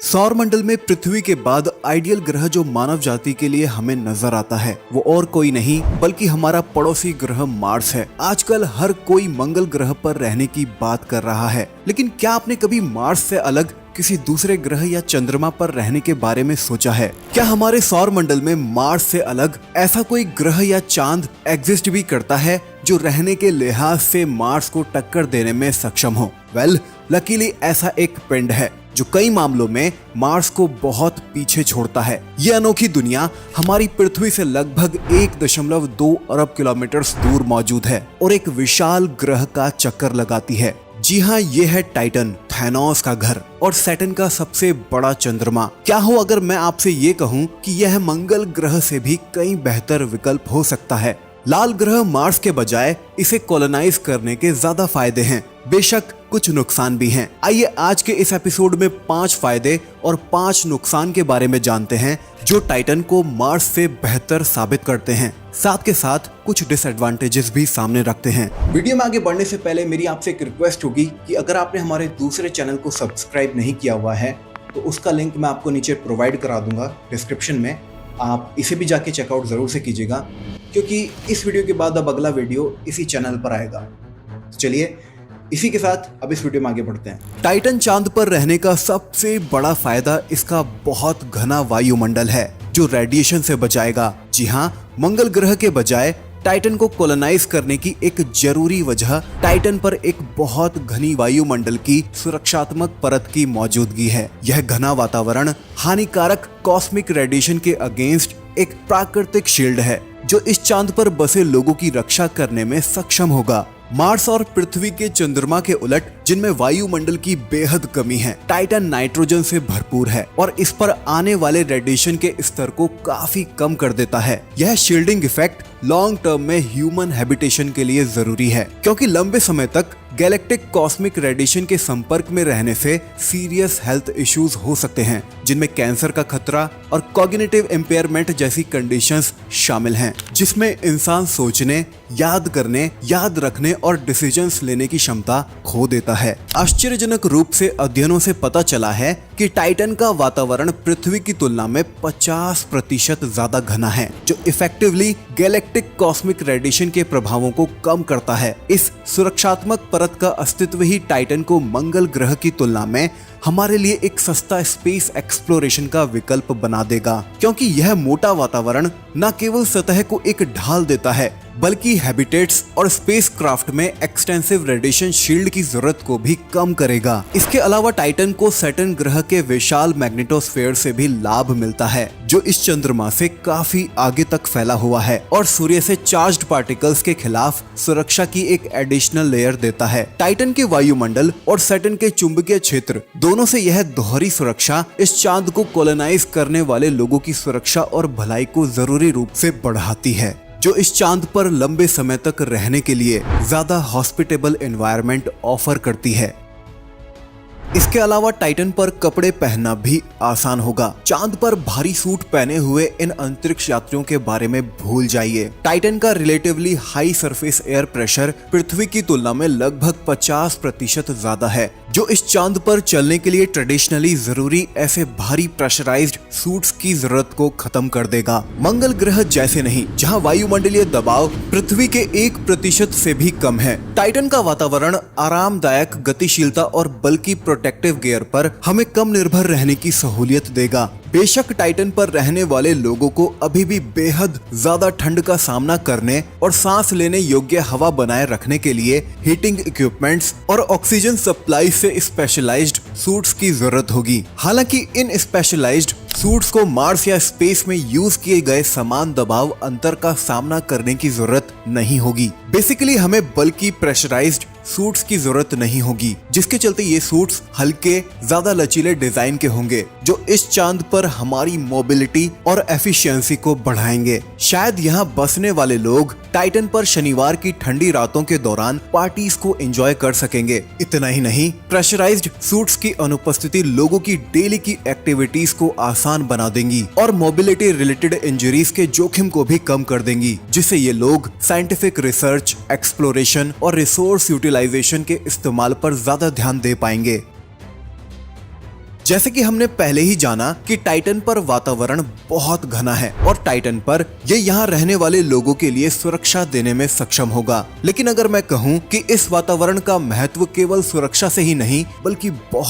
सौर मंडल में पृथ्वी के बाद आइडियल ग्रह जो मानव जाति के लिए हमें नजर आता है वो और कोई नहीं बल्कि हमारा पड़ोसी ग्रह मार्स है। आजकल हर कोई मंगल ग्रह पर रहने की बात कर रहा है, लेकिन क्या आपने कभी मार्स से अलग किसी दूसरे ग्रह या चंद्रमा पर रहने के बारे में सोचा है? क्या हमारे सौर मंडल में मार्स से अलग ऐसा कोई ग्रह या चांद एग्जिस्ट भी करता है जो रहने के लिहाज से मार्स को टक्कर देने में सक्षम हो? लकीली ऐसा एक पिंड है जो कई मामलों में मार्स को बहुत पीछे छोड़ता है। यह अनोखी दुनिया हमारी पृथ्वी से लगभग 1.2 अरब किलोमीटर दूर मौजूद है और एक विशाल ग्रह का चक्कर लगाती है। जी हाँ, ये है टाइटन, थैनोस का घर और सैटर्न का सबसे बड़ा चंद्रमा। क्या हो अगर मैं आपसे ये कहूँ कि यह मंगल ग्रह से भी कई बेहतर विकल्प हो सकता है। लाल ग्रह मार्स के बजाय इसे कॉलोनाइज करने के ज्यादा फायदे हैं, बेशक कुछ नुकसान भी हैं। आइए आज के इस एपिसोड में 5 फायदे और 5 नुकसान के बारे में जानते हैं जो टाइटन को मार्स से बेहतर साबित करते हैं, साथ के साथ कुछ डिसएडवांटेजेस भी सामने रखते हैं। वीडियो में आगे बढ़ने से पहले मेरी आपसे एक रिक्वेस्ट होगी कि अगर आपने हमारे दूसरे चैनल को सब्सक्राइब नहीं किया हुआ है तो उसका लिंक मैं आपको नीचे प्रोवाइड करा दूंगा डिस्क्रिप्शन में। आप इसे भी जाके चेकआउट जरूर से कीजिएगा क्योंकि इस वीडियो के बाद अब अगला वीडियो इसी चैनल पर आएगा। चलिए इसी के साथ अब इस वीडियो में आगे बढ़ते हैं। टाइटन चांद पर रहने का सबसे बड़ा फायदा इसका बहुत घना वायुमंडल है जो रेडिएशन से बचाएगा। जी हाँ, मंगल ग्रह के बजाय टाइटन को कॉलोनाइज करने की एक जरूरी वजह टाइटन पर एक बहुत घनी वायुमंडल की सुरक्षात्मक परत की मौजूदगी है। यह घना वातावरण हानिकारक कॉस्मिक रेडिएशन के अगेंस्ट एक प्राकृतिक शील्ड है जो इस चांद पर बसे लोगों की रक्षा करने में सक्षम होगा। मार्स और पृथ्वी के चंद्रमा के उलट जिनमें वायुमंडल की बेहद कमी है, टाइटन नाइट्रोजन से भरपूर है और इस पर आने वाले रेडिएशन के स्तर को काफी कम कर देता है। यह शील्डिंग इफेक्ट लॉन्ग टर्म में ह्यूमन हैबिटेशन के लिए जरूरी है क्योंकि लंबे समय तक गैलेक्टिक कॉस्मिक रेडिएशन के संपर्क में रहने से सीरियस हेल्थ इश्यूज हो सकते हैं जिनमें कैंसर का खतरा और कॉग्निटिव इम्पेयरमेंट जैसी कंडीशंस शामिल हैं, जिसमें इंसान सोचने, याद करने, याद रखने और डिसीजंस लेने की क्षमता खो देता है। आश्चर्यजनक रूप से अध्ययनों से पता चला है कि टाइटन का वातावरण पृथ्वी की तुलना में 50% ज्यादा घना है जो इफेक्टिवली गैलेक्टिक कॉस्मिक रेडिएशन के प्रभावों को कम करता है। इस सुरक्षात्मक परत का अस्तित्व ही टाइटन को मंगल ग्रह की तुलना में हमारे लिए एक सस्ता स्पेस एक्सप्लोरेशन का विकल्प बना देगा, क्योंकि यह मोटा वातावरण न केवल सतह को एक ढाल देता है बल्कि हैबिटेट्स और स्पेसक्राफ्ट में एक्सटेंसिव रेडिएशन शील्ड की जरूरत को भी कम करेगा। इसके अलावा टाइटन को सैटर्न ग्रह के विशाल मैग्नेटोस्फीयर से भी लाभ मिलता है जो इस चंद्रमा से काफी आगे तक फैला हुआ है और सूर्य से चार्ज्ड पार्टिकल्स के खिलाफ सुरक्षा की एक एडिशनल लेयर देता है। टाइटन के वायुमंडल और सैटर्न के चुंबकीय क्षेत्र दोनों से यह दोहरी सुरक्षा इस चांद को कॉलोनाइज करने वाले लोगों की सुरक्षा और भलाई को जरूरी रूप से बढ़ाती है, जो इस चांद पर लंबे समय तक रहने के लिए ज्यादा हॉस्पिटेबल एनवायरनमेंट ऑफर करती है। इसके अलावा टाइटन पर कपड़े पहनना भी आसान होगा। चांद पर भारी सूट पहने हुए इन अंतरिक्ष यात्रियों के बारे में भूल जाइए। टाइटन का relatively high surface air pressure पृथ्वी की तुलना में लगभग 50% ज्यादा है, जो इस चांद पर चलने के लिए ट्रेडिशनली जरूरी ऐसे भारी प्रेशराइज्ड सूट्स की जरूरत को खत्म कर देगा। मंगल ग्रह जैसे नहीं, जहां वायुमंडलीय दबाव पृथ्वी के 1% से भी कम है। टाइटन का वातावरण आरामदायक गतिशीलता और बल्कि प्रोटेक्टिव गियर पर हमें कम निर्भर रहने की सहूलियत देगा। बेशक टाइटन पर रहने वाले लोगों को अभी भी बेहद ज्यादा ठंड का सामना करने और सांस लेने योग्य हवा बनाए रखने के लिए हीटिंग इक्विपमेंट्स और ऑक्सीजन सप्लाई से स्पेशलाइज्ड सूट्स की जरूरत होगी। हालांकि इन स्पेशलाइज्ड सूट्स को मार्स या स्पेस में यूज किए गए समान दबाव अंतर का सामना करने की जरूरत नहीं होगी। बेसिकली हमें बल्कि प्रेशराइज्ड सूट्स की जरूरत नहीं होगी, जिसके चलते ये सूट्स हल्के, ज्यादा लचीले डिजाइन के होंगे जो इस चांद पर हमारी मोबिलिटी और एफिशिएंसी को बढ़ाएंगे। शायद यहाँ बसने वाले लोग टाइटन पर शनिवार की ठंडी रातों के दौरान पार्टीज को एंजॉय कर सकेंगे। इतना ही नहीं, प्रेशराइज्ड सूट्स की अनुपस्थिति लोगों की डेली की एक्टिविटीज को आसान बना देंगी और मोबिलिटी रिलेटेड इंजरीज के जोखिम को भी कम कर देंगी, जिससे ये लोग साइंटिफिक रिसर्च, एक्सप्लोरेशन और रिसोर्स यूटिलाइजेशन के इस्तेमाल पर ज्यादा ध्यान दे पाएंगे। जैसे कि हमने पहले ही जाना कि टाइटन पर वातावरण बहुत घना है और टाइटन पर ये यहाँ रहने वाले लोगों के लिए सुरक्षा देने में सक्षम होगा। लेकिन अगर मैं कहूँ कि इस वातावरण का महत्व केवल सुरक्षा से ही नहीं बल्कि बहुत